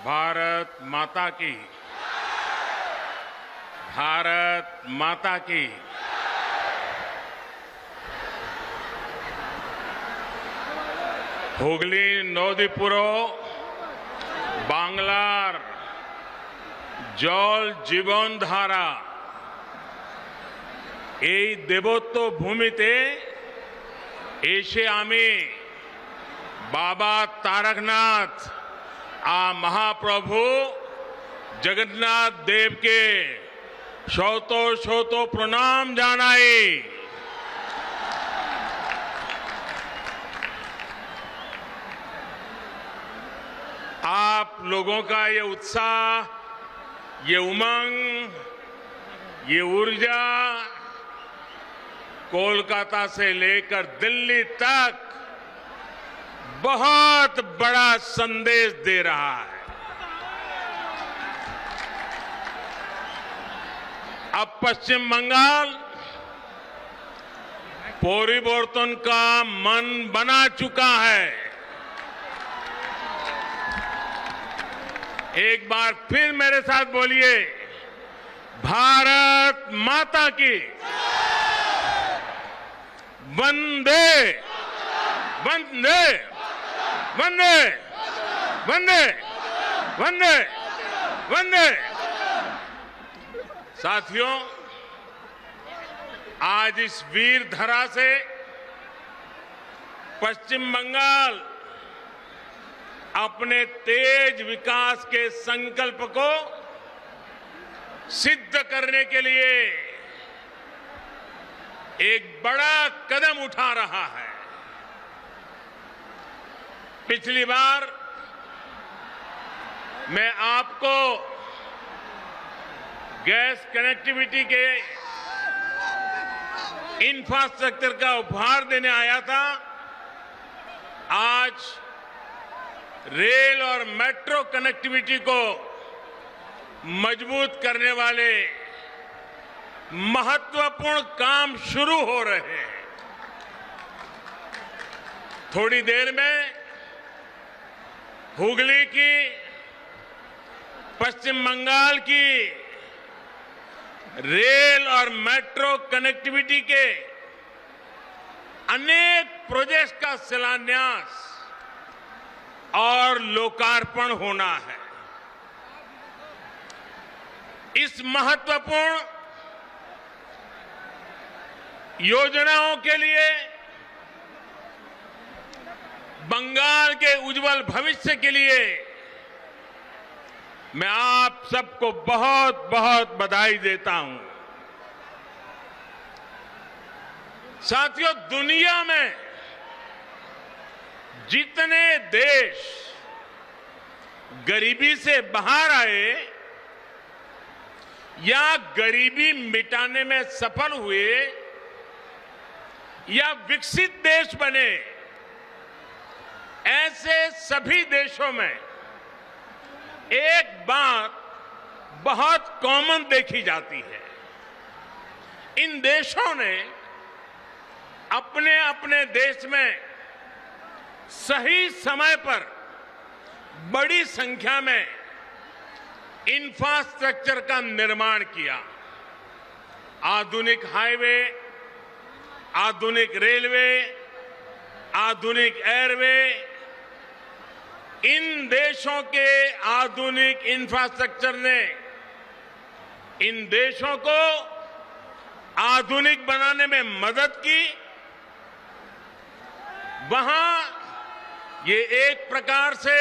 भारत माता की। भारत माता की। হুগলি নদীপুরো বাংলার জল জীবন ধারা এই দেবত্ব ভূমিতে এসে আমি বাবা তারকনাথ মহাপ্রভু জগন্নাথ দেবকে শত শত প্রণাম জানাই। आप लोगों का ये उत्साह, ये उमंग, ये ऊर्जा कोलकाता से लेकर दिल्ली तक बहुत बड़ा संदेश दे रहा है। अब पश्चिम बंगाल परिवर्तन का मन बना चुका है। एक बार फिर मेरे साथ बोलिए, भारत माता की। वंदे वंदे वंदे वंदे वंदे वंदे। साथियों, आज इस वीर धरा से पश्चिम बंगाल अपने तेज विकास के संकल्प को सिद्ध करने के लिए एक बड़ा कदम उठा रहा है। पिछली बार मैं आपको गैस कनेक्टिविटी के इंफ्रास्ट्रक्चर का उपहार देने आया था। आज रेल और मेट्रो कनेक्टिविटी को मजबूत करने वाले महत्वपूर्ण काम शुरू हो रहे हैं। थोड़ी देर में हुगली की, पश्चिम बंगाल की रेल और मेट्रो कनेक्टिविटी के अनेक प्रोजेक्ट्स का शिलान्यास और लोकार्पण होना है। इस महत्वपूर्ण योजनाओं के लिए, बंगाल के उज्जवल भविष्य के लिए मैं आप सबको बहुत बहुत बधाई देता हूं। साथियों, दुनिया में जितने देश गरीबी से बाहर आए या गरीबी मिटाने में सफल हुए या विकसित देश बने, ऐसे सभी देशों में एक बात बहुत कॉमन देखी जाती है। इन देशों ने अपने अपने देश में सही समय पर बड़ी संख्या में इंफ्रास्ट्रक्चर का निर्माण किया। आधुनिक हाईवे, आधुनिक रेलवे, आधुनिक एयरवे। इन देशों के आधुनिक इंफ्रास्ट्रक्चर ने इन देशों को आधुनिक बनाने में मदद की। वहां ये एक प्रकार से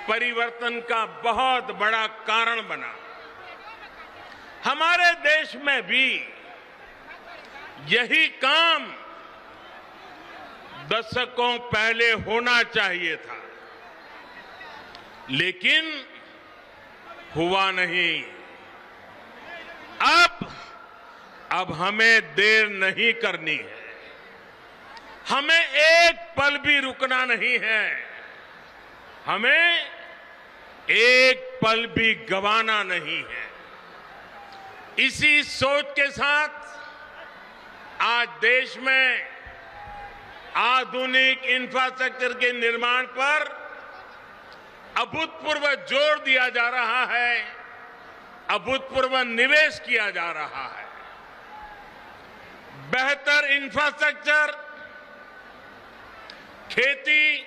परिवर्तन का बहुत बड़ा कारण बना। हमारे देश में भी यही काम दशकों पहले होना चाहिए था, लेकिन हुआ नहीं। अब हमें देर नहीं करनी है। हमें एक पल भी रुकना नहीं है। हमें एक पल भी गंवाना नहीं है। इसी सोच के साथ आज देश में आधुनिक इंफ्रास्ट्रक्चर के निर्माण पर अभूतपूर्व जोर दिया जा रहा है, अभूतपूर्व निवेश किया जा रहा है। बेहतर इंफ्रास्ट्रक्चर, खेती,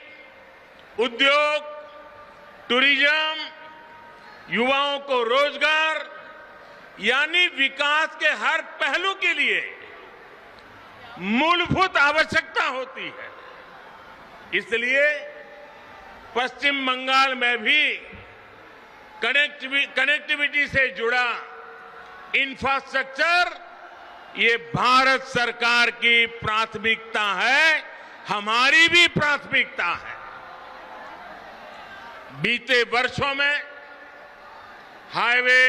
उद्योग, टूरिज्म, युवाओं को रोजगार, यानी विकास के हर पहलू के लिए मूलभूत आवश्यकता होती है। इसलिए पश्चिम बंगाल में भी कनेक्टिविटी से जुड़ा इंफ्रास्ट्रक्चर ये भारत सरकार की प्राथमिकता है, हमारी भी प्राथमिकता है। बीते वर्षों में हाईवे,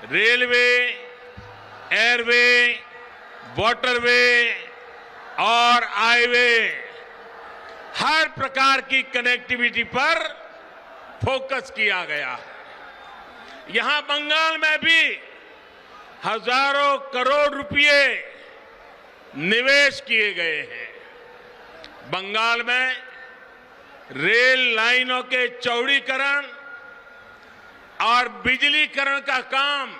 रेलवे, एयरवे, वाटरवे और हाईवे, हर प्रकार की कनेक्टिविटी पर फोकस किया गया है। यहां बंगाल में भी हजारों करोड़ रुपए निवेश किए गए हैं। बंगाल में रेल लाइनों के चौड़ीकरण और बिजलीकरण का काम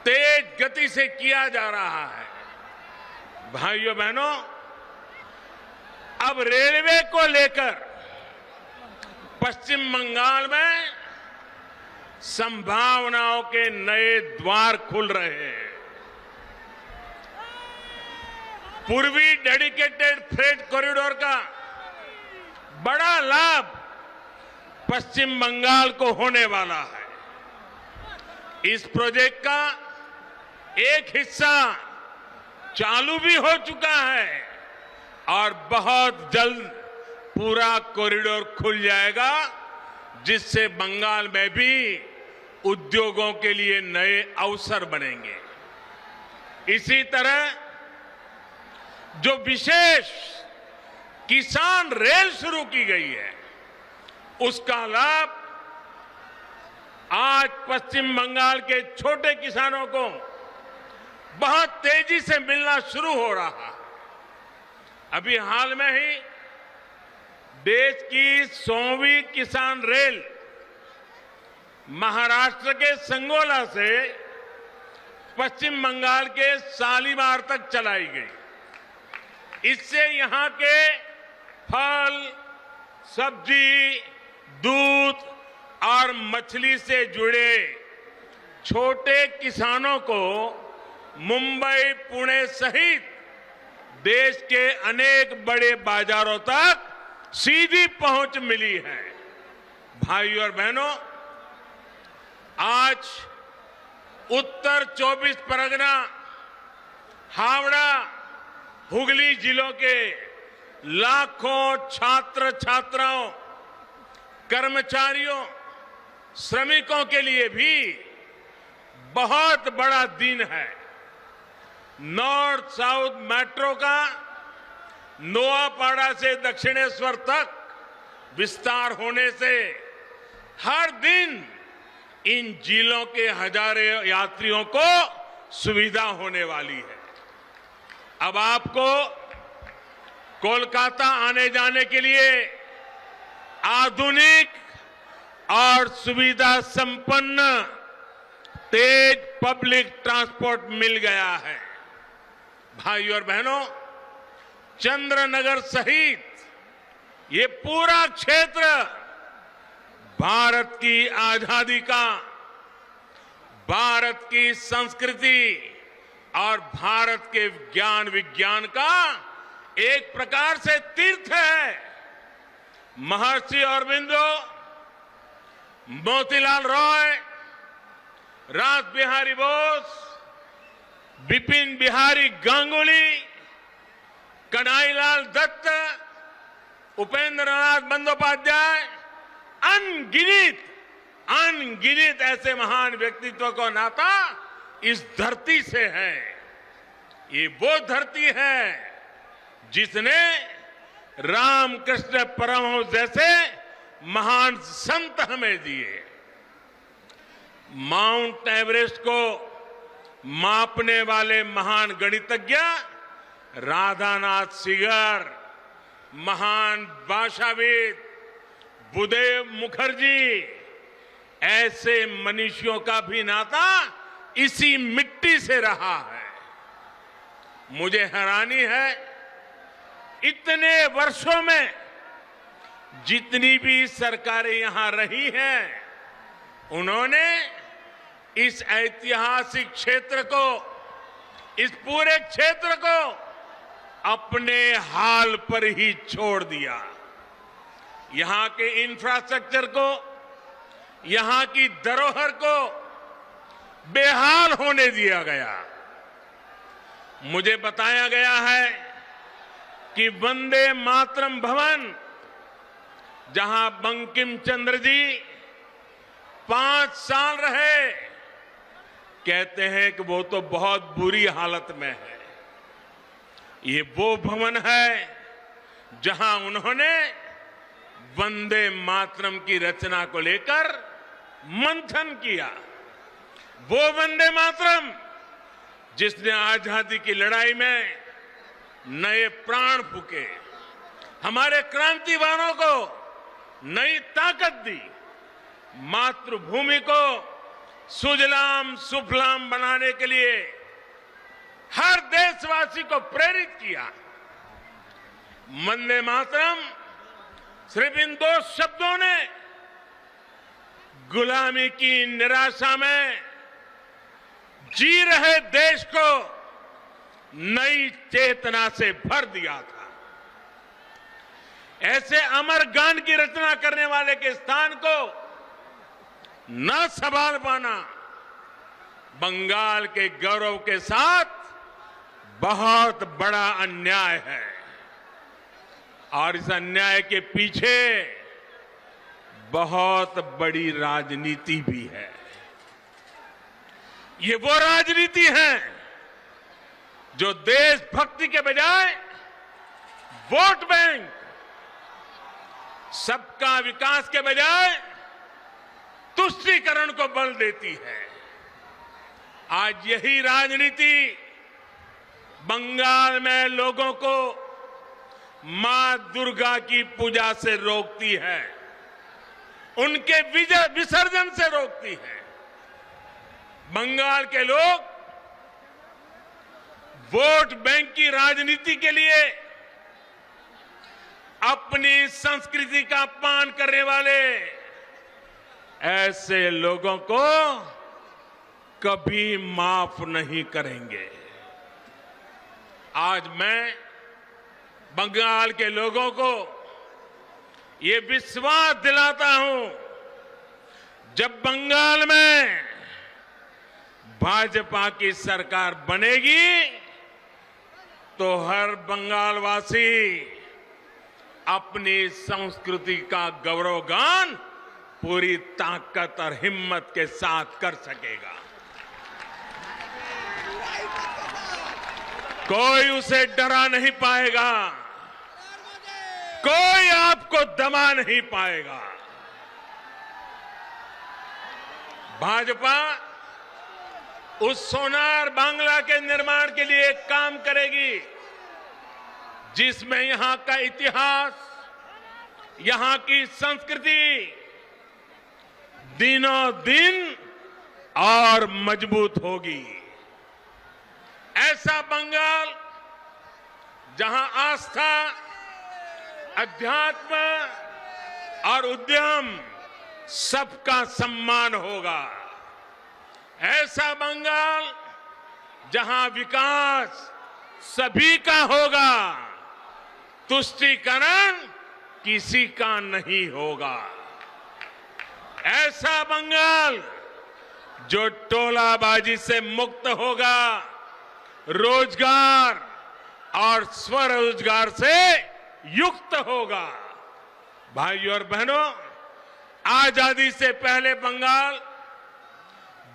तेज गति से किया जा रहा है। भाइयों बहनों, अब रेलवे को लेकर पश्चिम बंगाल में संभावनाओं के नए द्वार खुल रहे हैं। पूर्वी डेडिकेटेड फ्रेट कॉरिडोर का बड़ा लाभ पश्चिम बंगाल को होने वाला है। इस प्रोजेक्ट का एक हिस्सा चालू भी हो चुका है और बहुत जल्द पूरा कॉरिडोर खुल जाएगा, जिससे बंगाल में भी उद्योगों के लिए नए अवसर बनेंगे। इसी तरह जो विशेष किसान रेल शुरू की गई है, उसका लाभ आज पश्चिम बंगाल के छोटे किसानों को बहुत तेजी से मिलना शुरू हो रहा है। अभी हाल में ही देश की 100वीं किसान रेल महाराष्ट्र के संगोला से पश्चिम बंगाल के शालीमार तक चलाई गई। इससे यहां के फल, सब्जी, दूध और मछली से जुड़े छोटे किसानों को मुंबई, पुणे सहित देश के अनेक बड़े बाजारों तक सीधी पहुंच मिली है। भाइयों और बहनों, आज उत्तर 24 परगना, हावड़ा, हुगली जिलों के लाखों छात्र छात्राओं, कर्मचारियों, श्रमिकों के लिए भी बहुत बड़ा दिन है। नॉर्थ साउथ मेट्रो का नोआपाड़ा से दक्षिणेश्वर तक विस्तार होने से हर दिन इन जिलों के हजारों यात्रियों को सुविधा होने वाली है। अब आपको कोलकाता आने जाने के लिए आधुनिक और सुविधा संपन्न तेज पब्लिक ट्रांसपोर्ट मिल गया है। भाइयों और बहनों, चंद्रनगर सहित ये पूरा क्षेत्र भारत की आजादी का, भारत की संस्कृति और भारत के ज्ञान विज्ञान का एक प्रकार से तीर्थ है। महर्षि अरबिंदो, मोतीलाल रॉय, रास बिहारी बोस, बिपिन बिहारी गांगुली, कन्हैयालाल दत्त, उपेंद्रनाथ बंदोपाध्याय, अनगिनत ऐसे महान व्यक्तित्व का नाता इस धरती से है। ये वो धरती है जिसने रामकृष्ण परमहंस जैसे महान संत हमें दिए। माउंट एवरेस्ट को मापने वाले महान गणितज्ञ राधानाथ सिगर, महान भाषाविद बुदेव मुखर्जी, ऐसे मनीषियों का भी नाता इसी मिट्टी से रहा है। मुझे हैरानी है, इतने वर्षों में जितनी भी सरकारें यहां रही हैं, उन्होंने इस ऐतिहासिक क्षेत्र को, इस पूरे क्षेत्र को अपने हाल पर ही छोड़ दिया। यहां के इंफ्रास्ट्रक्चर को, यहां की धरोहर को बेहाल होने दिया गया। मुझे बताया गया है कि वंदे मातरम भवन, जहां बंकिम चंद्र जी 5 साल रहे, कहते हैं कि वो तो बहुत बुरी हालत में है। ये वो भवन है जहां उन्होंने वंदे मातरम की रचना को लेकर मंथन किया। वो वंदे मातरम जिसने आजादी की लड़ाई में नए प्राण फूके, हमारे क्रांतिवानों को नई ताकत दी, मातृभूमि को सुजलाम सुफलाम बनाने के लिए हर देशवासी को प्रेरित किया। वंदे मातरम सिर्फ इन 2 शब्दों ने गुलामी की निराशा में जी रहे देश को नई चेतना से भर दिया था। ऐसे अमर गान की रचना करने वाले के स्थान को न संभाल पाना बंगाल के गौरव के साथ बहुत बड़ा अन्याय है, और इस अन्याय के पीछे बहुत बड़ी राजनीति भी है। ये वो राजनीति है जो देशभक्ति के बजाय वोट बैंक, सबका विकास के बजाय तुष्टीकरण को बल देती है। आज यही राजनीति बंगाल में लोगों को मां दुर्गा की पूजा से रोकती है, उनके विसर्जन से रोकती है। बंगाल के लोग वोट बैंक की राजनीति के लिए अपनी संस्कृति का अपमान करने वाले ऐसे लोगों को कभी माफ नहीं करेंगे। आज मैं बंगाल के लोगों को ये विश्वास दिलाता हूं, जब बंगाल में भाजपा की सरकार बनेगी तो हर बंगालवासी अपनी संस्कृति का गौरवगान पूरी ताकत और हिम्मत के साथ कर सकेगा। कोई उसे डरा नहीं पाएगा, कोई आपको दबा नहीं पाएगा। भाजपा उस सोनार बांग्ला के निर्माण के लिए काम करेगी जिसमें यहां का इतिहास, यहां की संस्कृति दिनों दिन और मजबूत होगी। ऐसा बंगाल जहां आस्था, अध्यात्म और उद्यम सबका सम्मान होगा। ऐसा बंगाल जहां विकास सभी का होगा, तुष्टीकरण किसी का नहीं होगा। ऐसा बंगाल जो टोलाबाजी से मुक्त होगा, रोजगार और स्वरोजगार से युक्त होगा। भाइयों और बहनों, आजादी से पहले बंगाल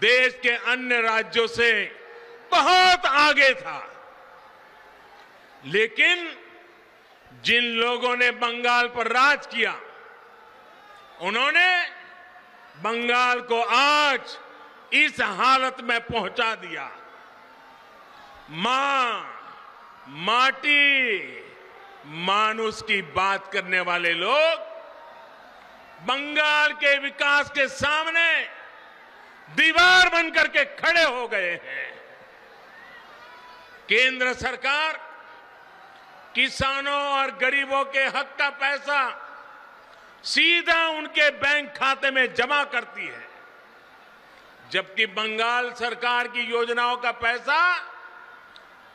देश के अन्य राज्यों से बहुत आगे था, लेकिन जिन लोगों ने बंगाल पर राज किया, उन्होंने बंगाल को आज इस हालत में पहुंचा दिया। मां, माटी, मानुष की बात करने वाले लोग बंगाल के विकास के सामने दीवार बनकर के खड़े हो गए हैं। केंद्र सरकार किसानों और गरीबों के हक का पैसा सीधा उनके बैंक खाते में जमा करती है, जबकि बंगाल सरकार की योजनाओं का पैसा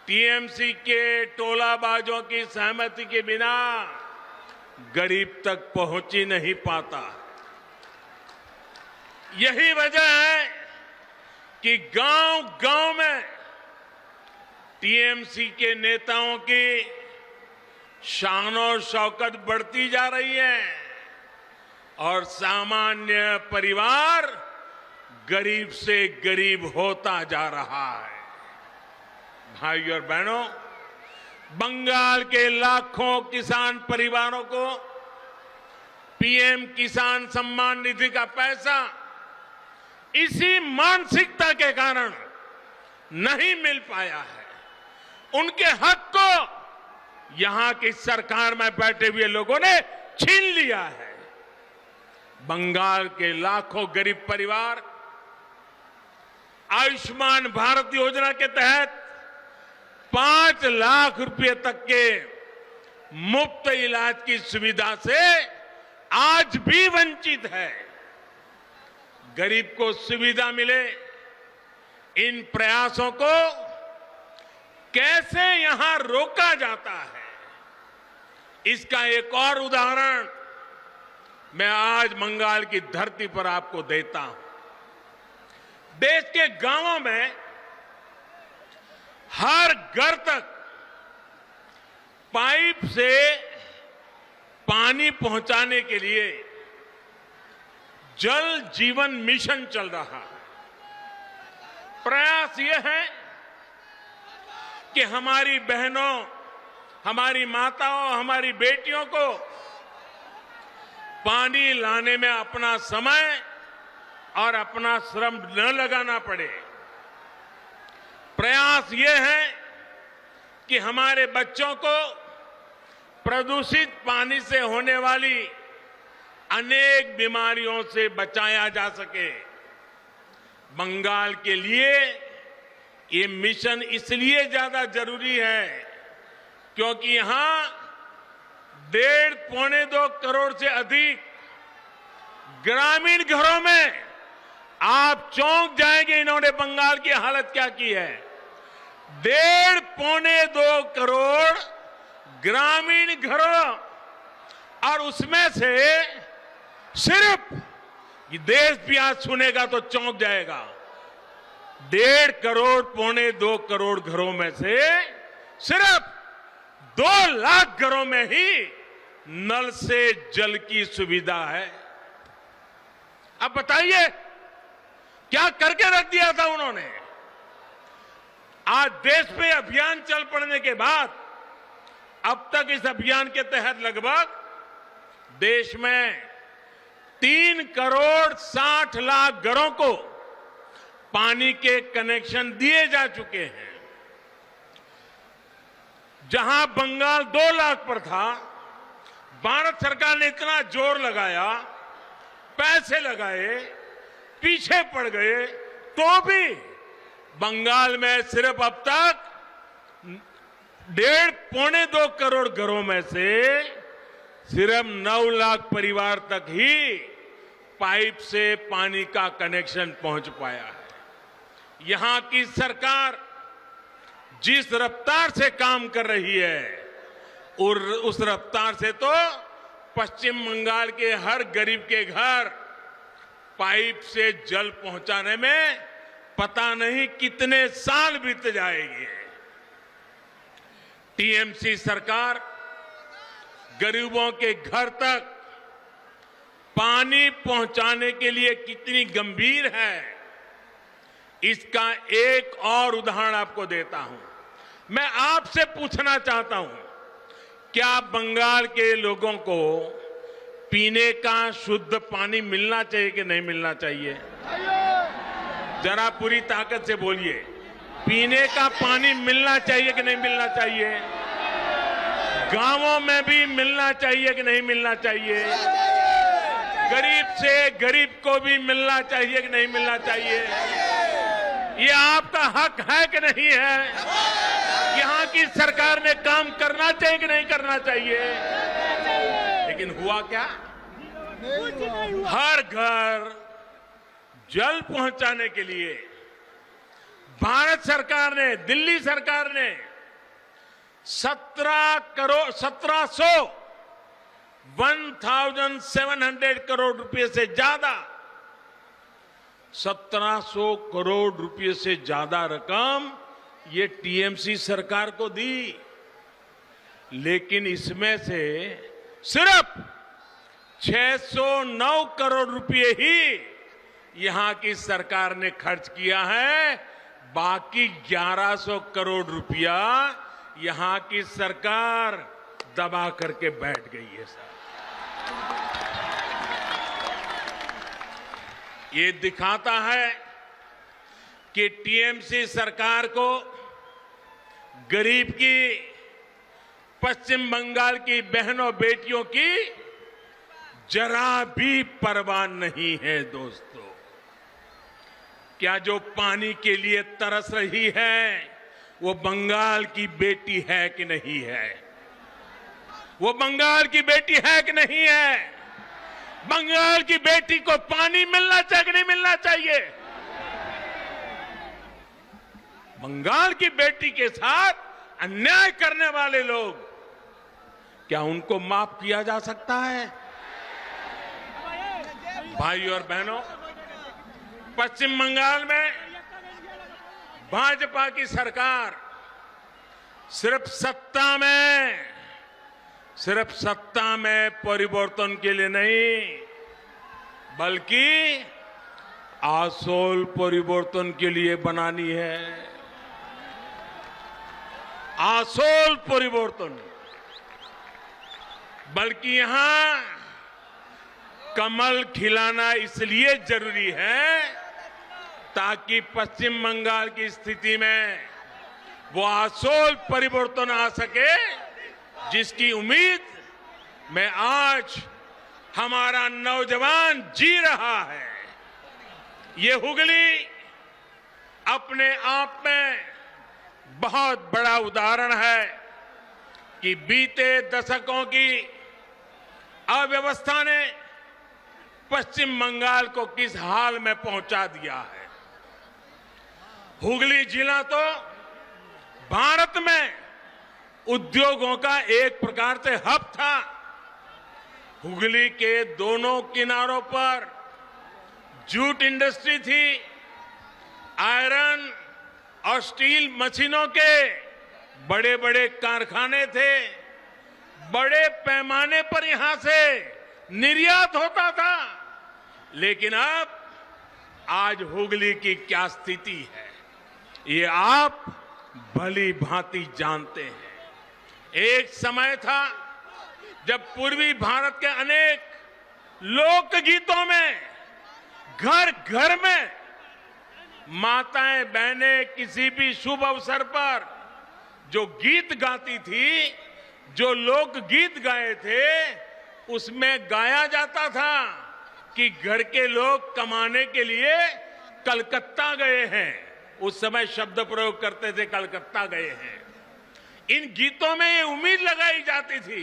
टीएमसी के टोलाबाजों की सहमति के बिना गरीब तक पहुंच ही नहीं पाता। यही वजह है कि गांव-गांव में टीएमसी के नेताओं की शान और शौकत बढ़ती जा रही है और सामान्य परिवार गरीब से गरीब होता जा रहा है। भाइयों और बहनों, बंगाल के लाखों किसान परिवारों को पीएम किसान सम्मान निधि का पैसा इसी मानसिकता के कारण नहीं मिल पाया है। उनके हक को यहां की सरकार में बैठे हुए लोगों ने छीन लिया है। बंगाल के लाखों गरीब परिवार आयुष्मान भारत योजना के तहत 5 लाख रुपए तक के मुफ्त इलाज की सुविधा से आज भी वंचित है। गरीब को सुविधा मिले, इन प्रयासों को कैसे यहां रोका जाता है, इसका एक और उदाहरण मैं आज बंगाल की धरती पर आपको देता हूं। देश के गांवों में हर घर तक पाइप से पानी पहुंचाने के लिए जल जीवन मिशन चल रहा है। प्रयास यह है कि हमारी बहनों, हमारी माताओं, हमारी बेटियों को पानी लाने में अपना समय और अपना श्रम न लगाना पड़े। प्रयास ये है कि हमारे बच्चों को प्रदूषित पानी से होने वाली अनेक बीमारियों से बचाया जा सके। बंगाल के लिए ये मिशन इसलिए ज्यादा जरूरी है क्योंकि यहां 1.5-2 करोड़ से अधिक ग्रामीण घरों में आप चौंक जाएंगे इन्होंने बंगाल की हालत क्या की है। 1.5-2 करोड़ ग्रामीण घरों और उसमें से सिर्फ ये देश भी आज सुनेगा तो चौंक जाएगा। 1.5 करोड़ 1.25-2 करोड़ घरों में से सिर्फ 2 लाख घरों में ही नल से जल की सुविधा है। अब बताइए क्या करके रख दिया था उन्होंने। आज देश में अभियान चल पड़ने के बाद अब तक इस अभियान के तहत लगभग देश में 3 करोड़ 60 लाख घरों को पानी के कनेक्शन दिए जा चुके हैं। जहां बंगाल 2 लाख पर था, भारत सरकार ने इतना जोर लगाया, पैसे लगाए, पीछे पड़ गए, तो भी बंगाल में सिर्फ अब तक 1.5-2 करोड़ घरों में से सिर्फ 9 लाख परिवार तक ही पाइप से पानी का कनेक्शन पहुंच पाया है। यहां की सरकार जिस रफ्तार से काम कर रही है और उस रफ्तार से तो पश्चिम बंगाल के हर गरीब के घर पाइप से जल पहुंचाने में पता नहीं कितने साल बीत जाएंगे। टीएमसी सरकार गरीबों के घर तक पानी पहुंचाने के लिए कितनी गंभीर है, इसका एक और उदाहरण आपको देता हूं। मैं आपसे पूछना चाहता हूं, क्या बंगाल के लोगों को पीने का शुद्ध पानी मिलना चाहिए कि नहीं मिलना चाहिए? जरा पूरी ताकत से बोलिए, पीने का पानी मिलना चाहिए कि नहीं मिलना चाहिए? गांवों में भी मिलना चाहिए कि नहीं मिलना चाहिए? गरीब से गरीब को भी मिलना चाहिए कि नहीं मिलना चाहिए? ये आपका हक है कि नहीं है? यहां की सरकार ने काम करना चाहिए कि नहीं करना चाहिए? लेकिन हुआ क्या? हर घर जल पहुंचाने के लिए भारत सरकार ने, दिल्ली सरकार ने 1700 करोड़ रुपए से ज्यादा 1700 करोड़ रुपए से ज्यादा रकम ये टीएमसी सरकार को दी। लेकिन इसमें से सिर्फ 609 करोड़ रुपए ही यहां की सरकार ने खर्च किया है। बाकी 1100 करोड़ रुपया यहां की सरकार दबा करके बैठ गई है। सर, ये दिखाता है कि टीएमसी सरकार को गरीब की, पश्चिम बंगाल की बहनों बेटियों की जरा भी परवाह नहीं है। दोस्तों, क्या जो पानी के लिए तरस रही है वो बंगाल की बेटी है कि नहीं है? वो बंगाल की बेटी है कि नहीं है? बंगाल की बेटी को पानी मिलना चाहिए कि नहीं मिलना चाहिए? बंगाल की बेटी के साथ अन्याय करने वाले लोग, क्या उनको माफ किया जा सकता है? भाइयों और बहनों, पश्चिम बंगाल में भाजपा की सरकार सिर्फ सत्ता में परिवर्तन के लिए नहीं, बल्कि आसोल परिवर्तन के लिए बनानी है। आसोल परिवर्तन, बल्कि यहां कमल खिलाना इसलिए जरूरी है ताकि पश्चिम बंगाल की स्थिति में वो आसोल परिवर्तन आ सके, जिसकी उम्मीद में आज हमारा नौजवान जी रहा है। ये हुगली अपने आप में बहुत बड़ा उदाहरण है कि बीते दशकों की अव्यवस्था ने पश्चिम बंगाल को किस हाल में पहुंचा दिया है। हुगली जिला तो भारत में उद्योगों का एक प्रकार से हब था। हुगली के दोनों किनारों पर जूट इंडस्ट्री थी, आयरन और स्टील मशीनों के बड़े बड़े कारखाने थे, बड़े पैमाने पर यहां से निर्यात होता था। लेकिन अब आज हुगली की क्या स्थिति है, ये आप भली भांति जानते हैं। एक समय था जब पूर्वी भारत के अनेक लोकगीतों में घर घर में माताएं बहनें किसी भी शुभ अवसर पर जो गीत गाती थी, जो लोकगीत गाए थे, उसमें गाया जाता था कि घर के लोग कमाने के लिए कलकत्ता गए हैं। उस समय शब्द प्रयोग करते थे, कलकत्ता गए हैं। इन गीतों में ये उम्मीद लगाई जाती थी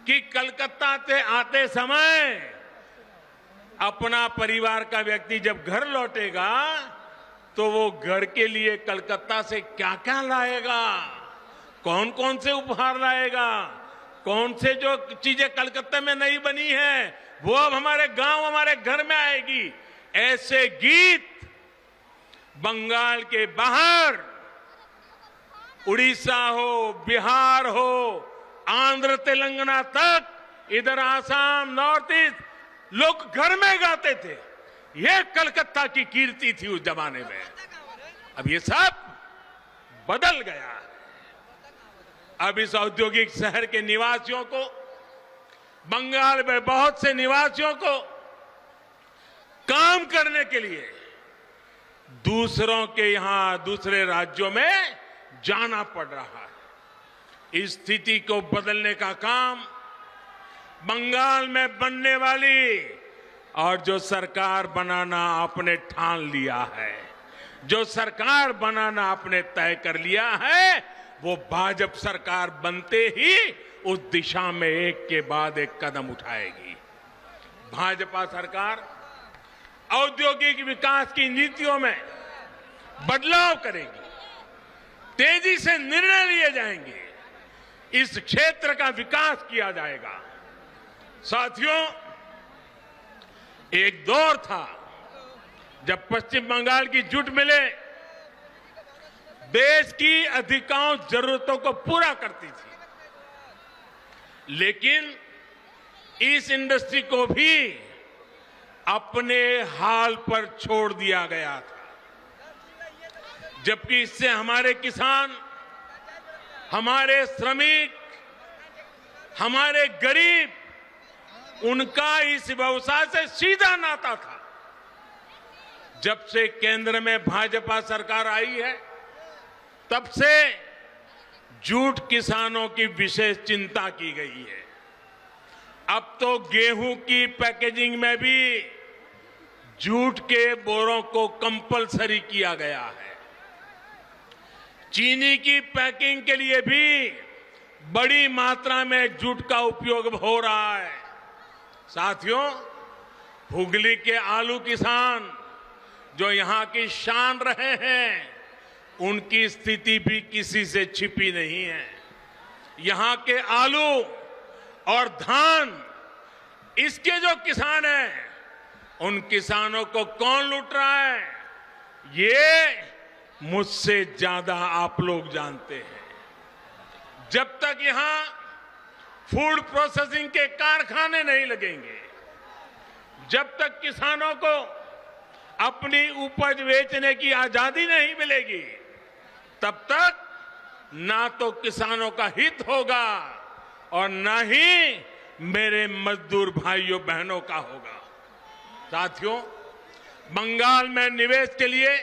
कि कलकत्ता से आते समय अपना परिवार का व्यक्ति जब घर लौटेगा तो वो घर के लिए कलकत्ता से क्या क्या लाएगा, कौन कौन से उपहार लाएगा, कौन से जो चीजें कलकत्ता में नहीं बनी है वो अब हमारे गांव, हमारे घर में आएगी। ऐसे गीत बंगाल के बाहर, उड़ीसा हो, बिहार हो, आंध्र तेलंगाना तक, इधर आसाम, नॉर्थ ईस्ट, लोग घर में गाते थे। ये कलकत्ता की कीर्ति थी उस जमाने में। अब ये सब बदल गया है। अब इस औद्योगिक शहर के निवासियों को, बंगाल में बहुत से निवासियों को काम करने के लिए दूसरों के यहां, दूसरे राज्यों में जाना पड़ रहा है। इस स्थिति को बदलने का काम बंगाल में बनने वाली और जो सरकार बनाना आपने ठान लिया है, जो सरकार बनाना आपने तय कर लिया है, वो भाजपा सरकार बनते ही उस दिशा में एक के बाद एक कदम उठाएगी। भाजपा सरकार औद्योगिक विकास की नीतियों में बदलाव करेगी, तेजी से निर्णय लिए जाएंगे, इस क्षेत्र का विकास किया जाएगा। साथियों, एक दौर था जब पश्चिम बंगाल की जूट मिलें देश की अधिकांश जरूरतों को पूरा करती थी, लेकिन इस इंडस्ट्री को भी अपने हाल पर छोड़ दिया गया था, जबकि इससे हमारे किसान, हमारे श्रमिक, हमारे गरीब, उनका इस व्यवसाय से सीधा नाता था। जब से केंद्र में भाजपा सरकार आई है, तब से जूट किसानों की विशेष चिंता की गई है। अब तो गेहूं की पैकेजिंग में भी जूट के बोरों को कंपलसरी किया गया है। चीनी की पैकिंग के लिए भी बड़ी मात्रा में जूट का उपयोग हो रहा है। साथियों, हुगली के आलू किसान जो यहां की शान रहे हैं, उनकी स्थिति भी किसी से छिपी नहीं है। यहां के आलू और धान, इसके जो किसान हैं, उन किसानों को कौन लूट रहा है, ये मुझसे ज्यादा आप लोग जानते हैं। जब तक यहां फूड प्रोसेसिंग के कारखाने नहीं लगेंगे, जब तक किसानों को अपनी उपज बेचने की आजादी नहीं मिलेगी, तब तक ना तो किसानों का हित होगा और ना ही मेरे मजदूर भाइयों बहनों का होगा। साथियों, बंगाल में निवेश के लिए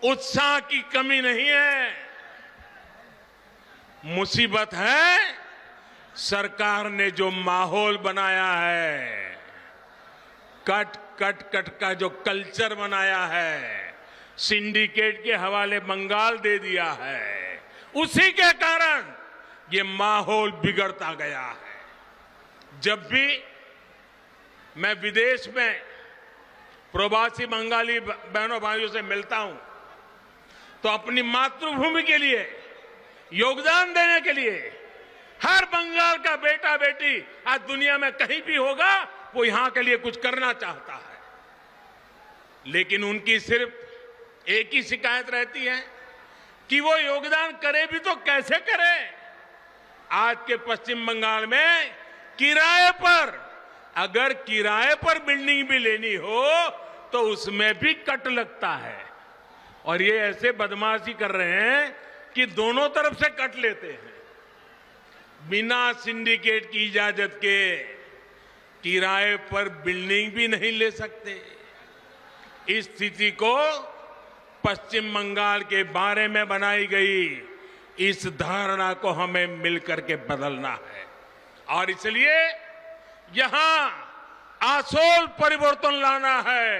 उत्साह की कमी नहीं है। मुसीबत है सरकार ने जो माहौल बनाया है, कट कट कट का जो कल्चर बनाया है, सिंडिकेट के हवाले बंगाल दे दिया है, उसी के कारण ये माहौल बिगड़ता गया है। जब भी मैं विदेश में प्रवासी बंगाली बहनों भाइयों से मिलता हूं, तो अपनी मातृभूमि के लिए योगदान देने के लिए हर बंगाल का बेटा बेटी आज दुनिया में कहीं भी होगा, वो यहां के लिए कुछ करना चाहता है। लेकिन उनकी सिर्फ एक ही शिकायत रहती है कि वो योगदान करे भी तो कैसे करे। आज के पश्चिम बंगाल में किराए पर, अगर किराए पर बिल्डिंग भी लेनी हो तो उसमें भी कट लगता है, और ये ऐसे बदमाशी कर रहे हैं कि दोनों तरफ से कट लेते हैं। बिना सिंडिकेट की इजाजत के किराए पर बिल्डिंग भी नहीं ले सकते। इस स्थिति को पश्चिम बंगाल के बारे में बनाई गई इस धारणा को हमें मिलकर के बदलना है, और इसलिए यहां आसोल परिवर्तन लाना है।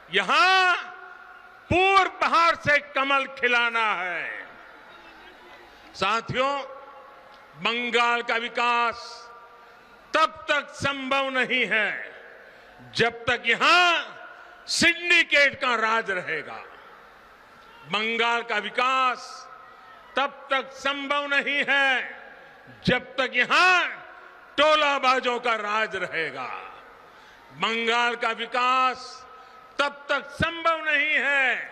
यहां पूर्व बहार से कमल खिलाना है। साथियों, बंगाल का विकास तब तक संभव नहीं है जब तक यहां सिंडिकेट का राज रहेगा। बंगाल का विकास तब तक संभव नहीं है जब तक यहां टोलाबाजों का राज रहेगा। बंगाल का विकास तब तक संभव नहीं है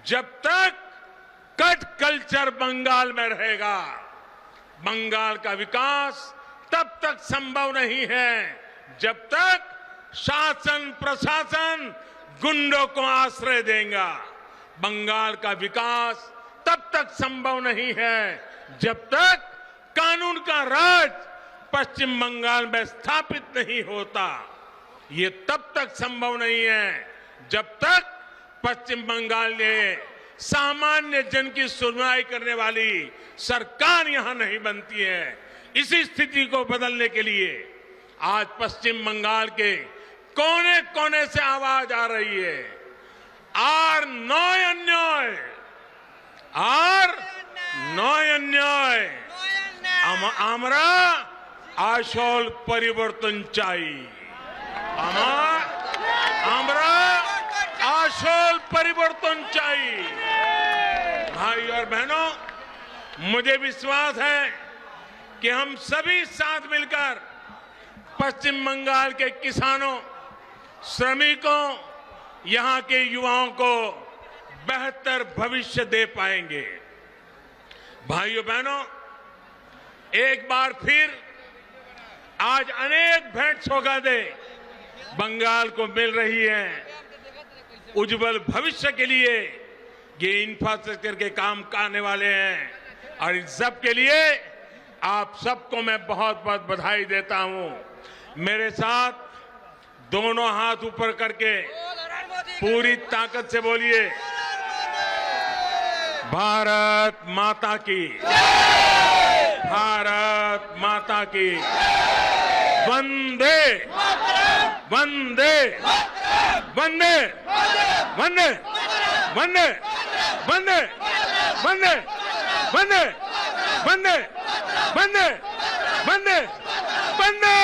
जब तक कट कल्चर बंगाल में रहेगा। बंगाल का विकास तब तक संभव नहीं है जब तक शासन प्रशासन गुंडों को आश्रय देगा। बंगाल का विकास तब तक संभव नहीं है जब तक कानून का राज पश्चिम बंगाल में स्थापित नहीं होता। ये तब तक संभव नहीं है जब तक पश्चिम बंगाल में सामान्य जन की सुनवाई करने वाली सरकार यहां नहीं बनती है। इसी स्थिति को बदलने के लिए आज पश्चिम बंगाल के कोने कोने से आवाज आ रही है, আর নয় অন্যায়, আর নয় অন্যায়, আমরা আসল পরিবর্তন চাই, আমরা আসল परिवर्तन चाहिए। भाई और बहनों, मुझे विश्वास है कि हम सभी साथ मिलकर पश्चिम बंगाल के किसानों, श्रमिकों, यहां के युवाओं को बेहतर भविष्य दे पाएंगे। भाइयों बहनों, एक बार फिर आज अनेक भेंट सौगातें बंगाल को मिल रही हैं। उज्जवल भविष्य के लिए ये इंफ्रास्ट्रक्चर के काम आने वाले हैं और इन सब के लिए आप सबको मैं बहुत बहुत बधाई देता हूं। मेरे साथ दोनों हाथ ऊपर करके पूरी ताकत से बोलिए, भारत माता की, भारत माता की, वंदे वंदे वंदे वंदे वंदे वंदे वंदे वंदे वंदे वंदे वंदे वंदे।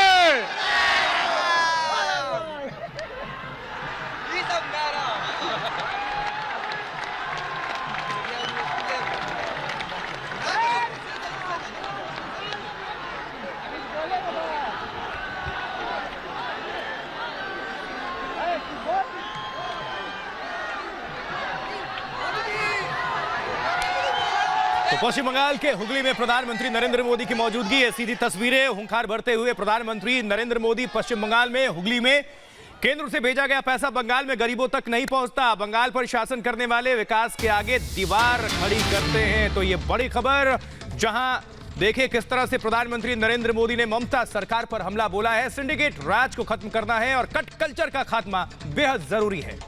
तो पश्चिम बंगाल के हुगली में प्रधानमंत्री नरेंद्र मोदी की मौजूदगी है। सीधी तस्वीरें, हुंकार भरते हुए प्रधानमंत्री नरेंद्र मोदी पश्चिम बंगाल में हुगली में। केंद्र से भेजा गया पैसा बंगाल में गरीबों तक नहीं पहुंचता, बंगाल पर शासन करने वाले विकास के आगे दीवार खड़ी करते हैं। तो ये बड़ी खबर, जहां देखिए किस तरह से प्रधानमंत्री नरेंद्र मोदी ने ममता सरकार पर हमला बोला है। सिंडिकेट राज को खत्म करना है और कट कल्चर का खात्मा बेहद जरूरी है।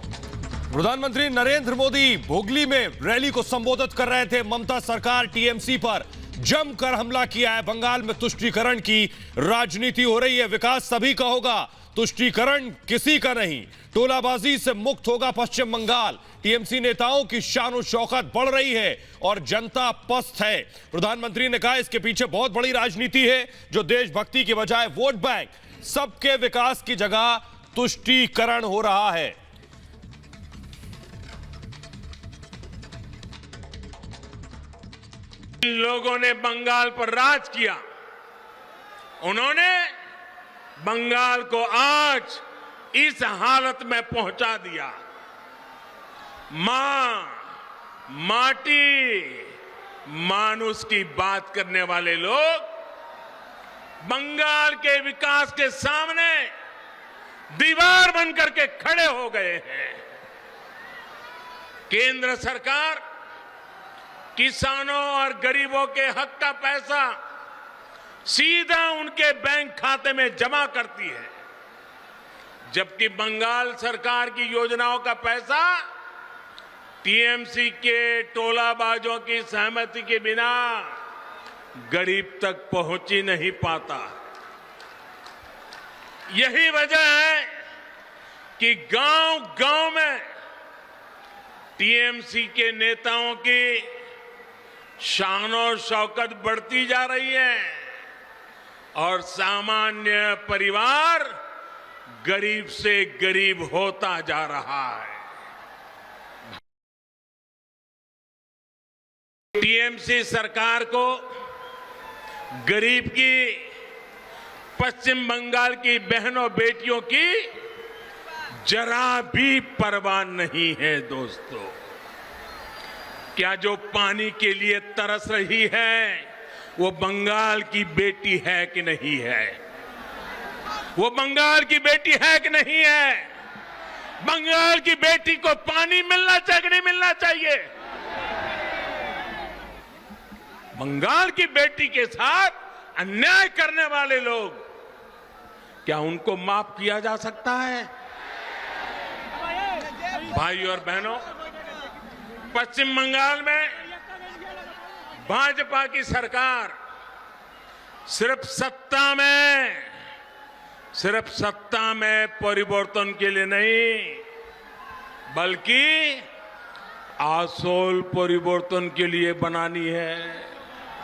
प्रधानमंत्री नरेंद्र मोदी हुगली में रैली को संबोधित कर रहे थे। ममता सरकार टीएमसी पर जमकर हमला किया है। बंगाल में तुष्टीकरण की राजनीति हो रही है। विकास सभी का होगा, तुष्टीकरण किसी का नहीं। टोलाबाजी से मुक्त होगा पश्चिम बंगाल। टीएमसी नेताओं की शान शौकत बढ़ रही है और जनता पस्त है। प्रधानमंत्री ने कहा इसके पीछे बहुत बड़ी राजनीति है, जो देशभक्ति के बजाय वोट बैंक, सबके विकास की जगह तुष्टीकरण हो रहा है। लोगों ने बंगाल पर राज किया, उन्होंने बंगाल को आज इस हालत में पहुंचा दिया। मां, माटी, मानुष की बात करने वाले लोग बंगाल के विकास के सामने दीवार बनकर के खड़े हो गए हैं। केंद्र सरकार किसानों और गरीबों के हक का पैसा सीधा उनके बैंक खाते में जमा करती है, जबकि बंगाल सरकार की योजनाओं का पैसा टीएमसी के टोलाबाजों की सहमति के बिना गरीब तक पहुंच ही नहीं पाता। यही वजह है कि गांव-गांव में टीएमसी के नेताओं की शान और शौकत बढ़ती जा रही है और सामान्य परिवार गरीब से गरीब होता जा रहा है। टीएमसी सरकार को गरीब की, पश्चिम बंगाल की बहनों बेटियों की जरा भी परवाह नहीं है। दोस्तों, क्या जो पानी के लिए तरस रही है वो बंगाल की बेटी है कि नहीं है? वो बंगाल की बेटी है कि नहीं है? बंगाल की बेटी को पानी मिलना चाहिए कि नहीं मिलना चाहिए? बंगाल की बेटी के साथ अन्याय करने वाले लोग, क्या उनको माफ किया जा सकता है? भाई और बहनों, पश्चिम बंगाल में भाजपा की सरकार सिर्फ सत्ता में सिर्फ सत्ता में परिवर्तन के लिए नहीं, बल्कि आसोल परिवर्तन के लिए बनानी है।